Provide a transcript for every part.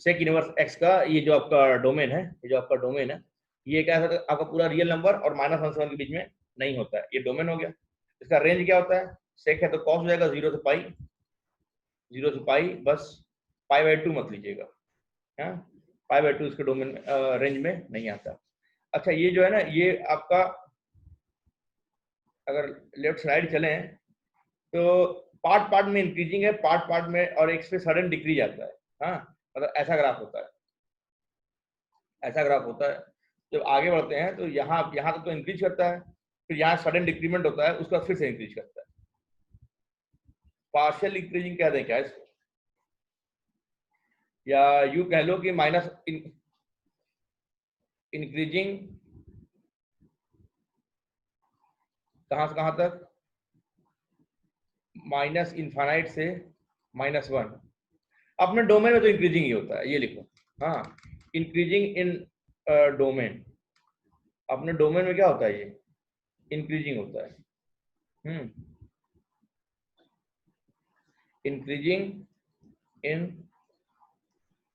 सेक inverse x का ये जो आपका डोमेन है, ये जो आपका डोमेन है, ये क्या है आपका पूरा रियल नंबर और -1 से 1 के बीच में नहीं होता है, ये डोमेन हो गया। इसका रेंज क्या होता है, सेक है तो कॉस हो जाएगा 0 से पाई, 0 से पाई, बस पाई/2 मत लीजिएगा, हाँ, पाई/2 इसके डोमेन में रेंज में नहीं आता। अच्छा ये जो है ना, ये आपका अगर लेफ्ट साइड चले तो पार्ट पार्ट में इंक्रीजिंग है, पार्ट पार्ट में और एक पे सडन डिक्रीज आता है, हाँ, मतलब ऐसा ग्राफ होता है, ऐसा ग्राफ होता है। जब आगे बढ़ते हैं तो यहाँ तक तो इंक्रीज करता है, फिर यहाँ सडन डिक्रीमेंट होता है, उसका फिर से इंक्रीज करता है। पार्शियल इंक्रीजिंग कह दें क्या इसको, या यू कह लो कि माइनस इंक्रीजिंग कहां से कहां तक, माइनस इनफाइनाइट से -1। अपने डोमेन में तो इंक्रीजिंग ही होता है, ये लिखो, हाँ, इंक्रीजिंग इन डोमेन, अपने डोमेन में क्या होता है, ये इंक्रीजिंग होता है, इंक्रीजिंग इन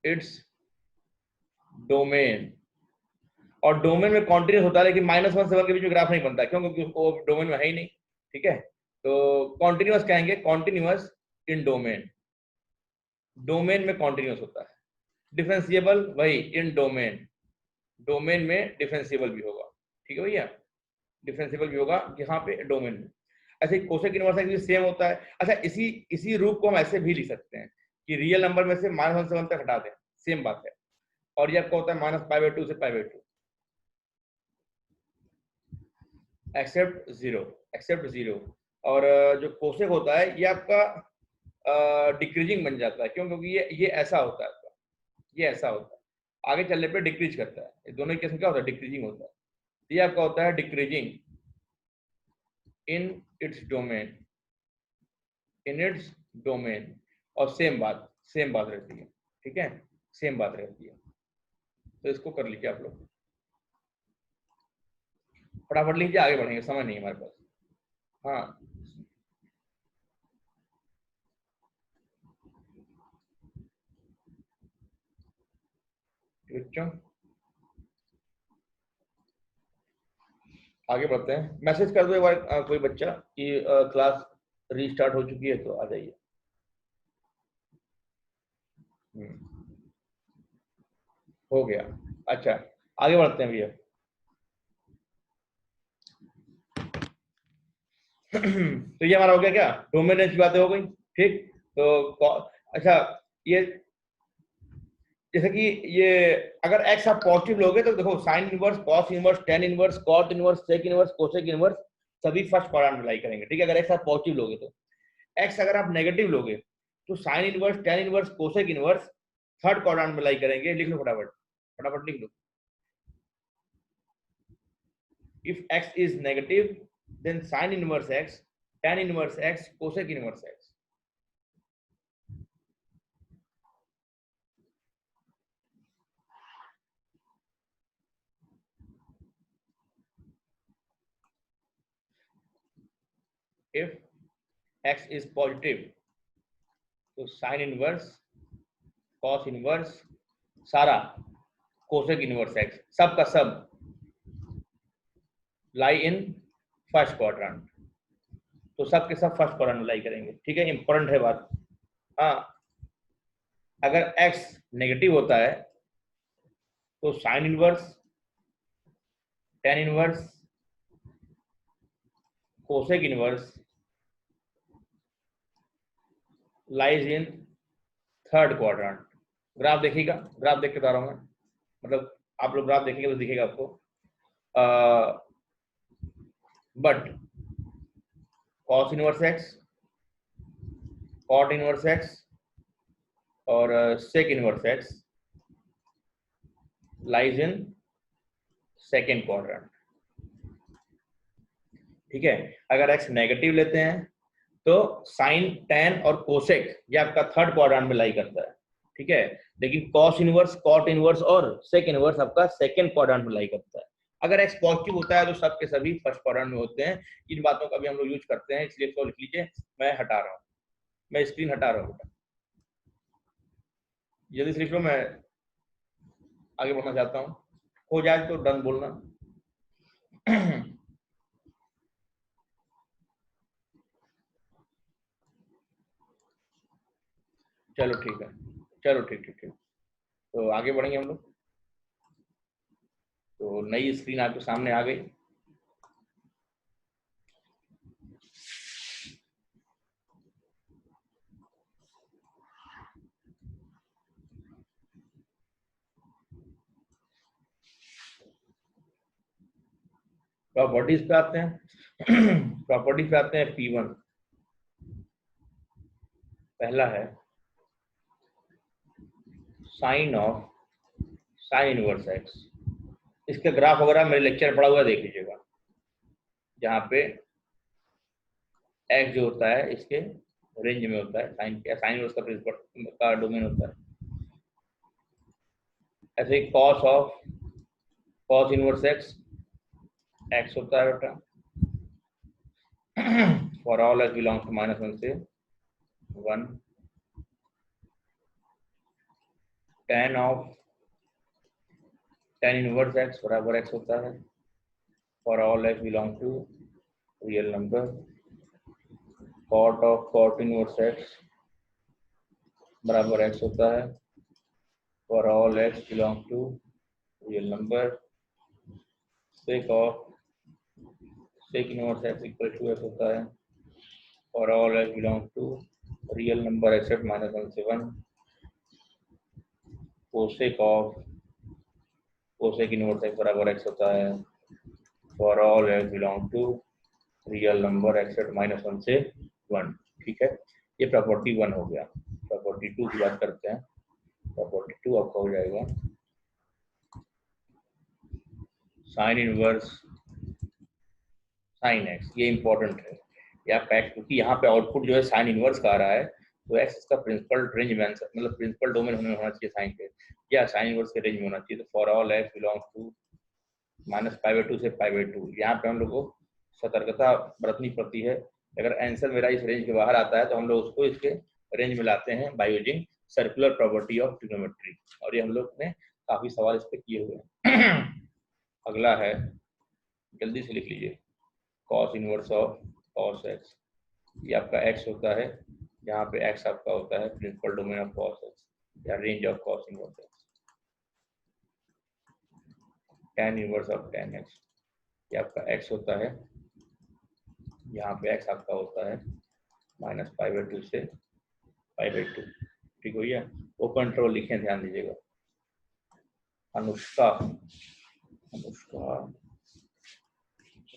इट्स डोमेन, और डोमेन में कॉन्टिन्यूस होता है, लेकिन -1 से 1 के बीच में ग्राफ नहीं बनता, क्यों, क्योंकि वो डोमेन में है ही नहीं, ठीक है। तो कॉन्टिन्यूस कहेंगे, कॉन्टिन्यूस इन डोमेन, डोमेन में कॉन्टिन्यूस होता है। डिफरेंशिएबल वही इन डोमेन, डोमेन में डिफरेंशिएबल भी होगा, ठीक है भैया, डिफरेंशिएबल भी होगा यहाँ पे डोमेन में। ऐसे ही कोसेक इनवर्स भी सेम होता है। अच्छा इसी रूप को हम ऐसे भी लिख सकते हैं कि रियल नंबर में से -1 से 1 तक हटा दें, सेम बात है, और ये आपका होता है -π/2 से π/2 एक्सेप्ट जीरो। और जो कोसेक होता है ये आपका डिक्रीजिंग बन जाता है, क्यों, क्योंकि ये ऐसा होता है आपका, ये ऐसा होता है, आगे चलने पे डिक्रीज करता है, दोनों केस में क्या होता है, डिक्रीजिंग होता है। ये आपका होता है decreasing in its domain, in its domain, और सेम बात रहती है, ठीक है, सेम बात रहती है। तो इसको कर लीजिए आप लोग, फटाफट लीजिए, आगे बढ़ेंगे, समय नहीं है हमारे पास। हाँ बच्चों आगे बढ़ते हैं, मैसेज कर दो एक बार कोई बच्चा कि क्लास रीस्टार्ट हो चुकी है, तो आ जाइए। हो गया, अच्छा आगे बढ़ते हैं भैया। तो ये हमारा हो गया क्या, डोमेन रेंज की बातें हो गई, ठीक। तो अच्छा ये जैसे कि ये अगर एक्स आप पॉजिटिव लोगे तो देखो sine inverse, cos inverse, tan inverse, cot inverse, sec inverse, cosec inverse सभी फर्स्ट क्वाड्रेंट में लाई करेंगे, ठीक है। अगर एक्स आप पॉजिटिव लोगे तो, एक्स अगर आप नेगेटिव लोगे तो sine inverse, tan inverse, cosec inverse third quadrant में लाई करेंगे। लिख लो फटाफट, फटाफट लिख लो। If x is negative then sine inverse x, tan inverse x, cosec inverse x. If x is positive तो sin इनवर्स, cos इनवर्स, सारा cosec इनवर्स x, सब का सब लाई इन फर्स्ट क्वाड्रेंट, तो सब के सब फर्स्ट क्वाड्रेंट में लाई करेंगे, ठीक है। इंपॉर्टेंट है बात, हाँ। अगर x नेगेटिव होता है तो sine inverse, tan inverse, cosec inverse lies in third quadrant. Graph देखिएगा, ग्राफ देख के बता रहा हूँ मैं, मतलब आप लोग ग्राफ देखेंगे तो दिखेगा आपको, but cos inverse x, cot inverse x और sec inverse x lies in second quadrant, ठीक है। अगर एक्स नेगेटिव लेते हैं तो साइन, टेन और कोसेक ये आपका थर्ड क्वाड्रेंट में लाई करता है, ठीक है। लेकिन कॉस इनवर्स, कॉट इनवर्स और सेक इनवर्स आपका सेकेंड क्वाड्रेंट में लाई करता है। अगर एक्स पॉजिटिव होता है तो सब के सभी फर्स्ट क्वाड्रेंट में होते हैं। इन बातों का भी हम लोग यूज करते हैं, इसलिए इसको लिख लीजिए। मैं हटा रहा हूँ, मैं स्क्रीन हटा रहा हूँ। जल्दी से लिख लो, मैं आगे बढ़ना चाहता हूँ। हो जाए तो डन बोलना। चलो ठीक है, चलो ठीक ठीक ठीक। तो आगे बढ़ेंगे हम लोग। तो नई स्क्रीन आपके सामने आ गई। प्रॉपर्टीज पे आते हैं। प्रॉपर्टीज पे आते हैं। P1 पहला है साइन इनवर्स एक्स। इसका ग्राफ वगैरह मेरे लेक्चर पढ़ा हुआ देख लीजिएगा, जहाँ पे एक्स जो होता है इसके रेंज में होता है, साइन इनवर्स का प्रिंसिपल का डोमेन होता है। ऐसे ही कॉस इनवर्स एक्स होता है बेटा, for all x belongs to -1 से 1। tan इनवर्स एक्स बराबर एक्स होता है, for all x belong to real number. cot inverse x बराबर एक्स होता है, for all x belong to real number. sec inverse x equal to x होता है, for all x belong to real number except -1 से 1। cosec inverse x बराबर x होता है, for all x belong to real number except -1 से 1। ठीक है, ये प्रॉपर्टी 1 हो गया। प्रॉपर्टी 2 की बात करते हैं। प्रॉपर्टी 2 आपका हो जाएगा साइन इनवर्स साइन एक्स। ये इंपॉर्टेंट है, ये आपका एक्स, क्योंकि यहाँ पे आउटपुट जो है साइन इनवर्स का आ रहा है, तो एक्स इसका प्रिंसिपल रेंज में मतलब प्रिंसिपल डोमेन होना चाहिए साइन के, या साइन इनवर्स के रेंज में होना चाहिए। तो for all x belongs to -π/2 से π/2। यहाँ पे हम लोग को सतर्कता बरतनी पड़ती है। अगर आंसर मेरा इस रेंज के बाहर आता है तो हम लोग उसको इसके रेंज में लाते हैं by using circular property of trigonometry, और ये हम लोग ने काफी सवाल इस पे किए हुए हैं। अगला है, जल्दी से लिख लीजिए, cos inverse of cos x। ये आपका x होता है, जहाँ पे x आपका होता है principal domain of cos x या range of cos inverse x। tan inverse of tan x, ये आपका x होता है, यहाँ पे x आपका होता है -π/2 से π/2। ठीक हो गया। ओपन इंटरवल लिखें, ध्यान दीजिएगा। अनुष्का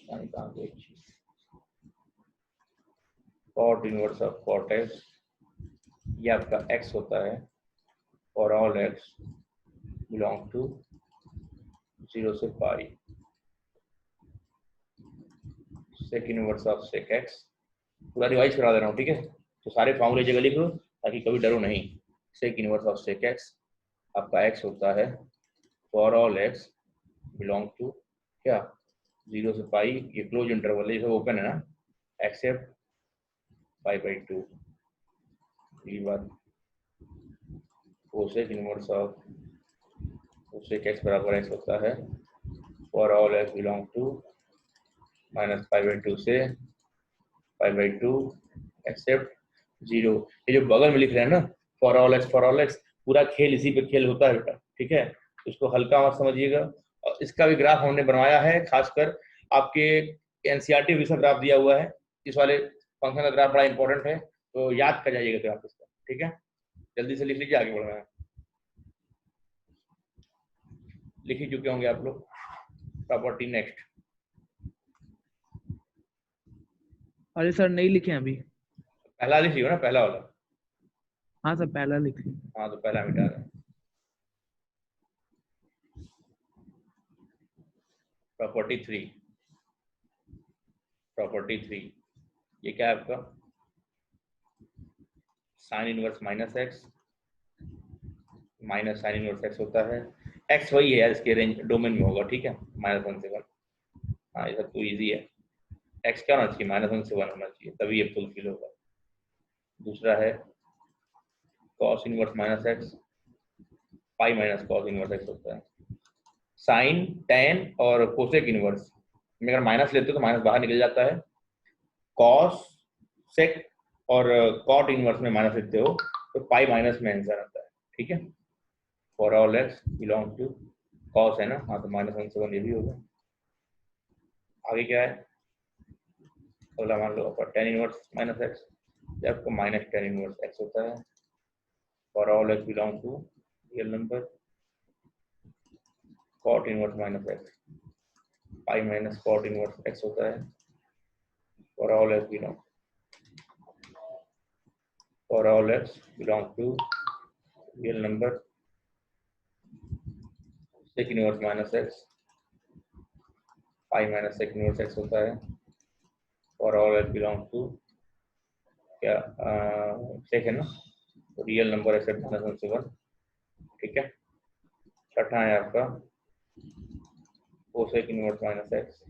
कहाँ गई? cot inverse of cot x, ये आपका x होता है, for all x belong to 0 से π। sec inverse of sec x, पूरा रिवाइज करा दे रहा हूँ, ठीक है, तो सारे फॉर्मूले जगह लिख लो ताकि कभी डरो नहीं। sec inverse of sec x आपका x होता है, for all x belong to क्या 0 से π, ये क्लोज इंटरवल है, ये ओपन है ना, एक्सेप्ट π/2। ये बात cosec inverse of cosec x बराबर x होता है, for all x belong to -π/2 से π/2 एक्सेप्ट 0। ये जो बगल में लिख रहे हैं ना फॉर ऑल एक्स, पूरा खेल इसी पे खेल होता है बेटा, ठीक है, इसको हल्का मत समझिएगा। और इसका भी ग्राफ हमने बनवाया है, खासकर आपके एनसीईआरटी विषय ग्राफ दिया हुआ है, इस वाले फंक्शन का ग्राफ बड़ा इंपॉर्टेंट है, तो याद कर जाइएगा ग्राफ इसका, ठीक है। जल्दी से लिख लीजिए, आगे बढ़ना है। लिख ही चुके होंगे आप लोग। Property next. अरे सर नहीं लिखे अभी। पहला लिख लियो ना, पहला वाला। हाँ सर पहला लिख लिया। हाँ तो पहला मिटा रहे हैं। प्रॉपर्टी 3, ये क्या है आपका, sine inverse -x minus sine inverse x होता है। x वही है यार, इसके रेंज डोमेन में होगा, ठीक है, -1 से 1। हाँ ये सब तो इजी है। x क्या होना चाहिए, -1 से 1 होना चाहिए, तभी ये फुलफिल होगा। दूसरा है cos inverse -x pi minus cos inverse x होता है। साइन, टेन और कोसेक इनवर्स में अगर माइनस लेते हो तो माइनस बाहर निकल जाता है। कॉस, सेक और कॉट इनवर्स में माइनस लेते हो तो पाई माइनस में आंसर आता है। ठीक है, for all x belong to cos है ना, हाँ तो -1 से 1 ये भी होगा। आगे क्या है, अगला मान लो आपका टेन इनवर्स माइनस एक्स, जब आपको माइनस टेन इनवर्स एक्स होता है। For all x belong to real number, cot inverse minus x, pi minus cot inverse x होता है। For all x belong to real number, sec inverse minus x, pi minus sec inverse x होता है। For all x belong to क्या sec है ना, तो real number except -1 से 1। ठीक है, छठा है आपका कोसेक इनवर्स माइनस एक्स।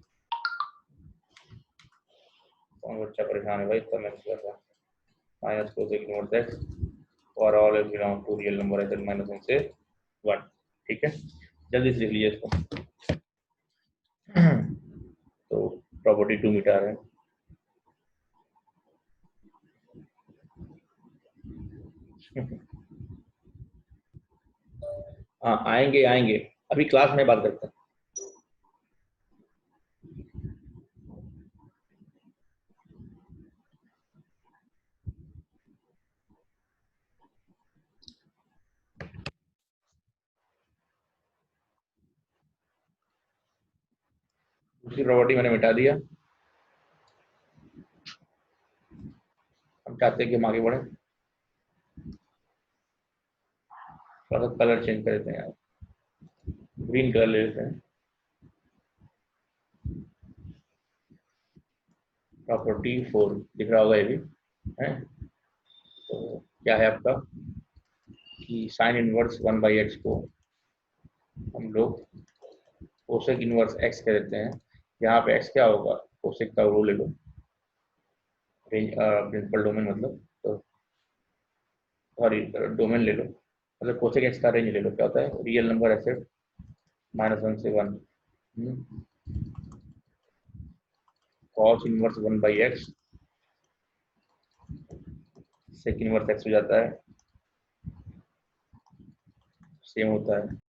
कौन बच्चा परेशान है भाई, इतना मैच कर रहा है। माइनस कोसेक इनवर्स एक्स और all x belong to real number except -1 से 1। ठीक है, जल्दी से लिख लीजिए इसको। तो प्रॉपर्टी 2 मीटर है। हाँ आएंगे आएंगे, अभी क्लास में बात करते हैं। दूसरी प्रॉपर्टी मैंने मिटा दिया, हम चाहते हैं कि हम आगे बढ़े। थोड़ा सा कलर चेंज कर देते हैं यार, ग्रीन कलर ले लेते हैं। प्रॉपर्टी 4 दिख रहा होगा ये भी है। तो क्या है आपका कि साइन इनवर्स 1/x को हम लोग कोसेक इनवर्स x कह देते हैं। यहाँ पे x क्या होगा, कोसेक का रो ले लो, रेंज प्रिंसिपल डोमेन मतलब, तो सॉरी डोमेन ले लो, मतलब कोसेक x का रेंज ले लो। क्या होता है, रियल नंबर एक्सेप्ट -1 से 1, cos inverse 1/x sec inverse x हो जाता है, सेम होता है।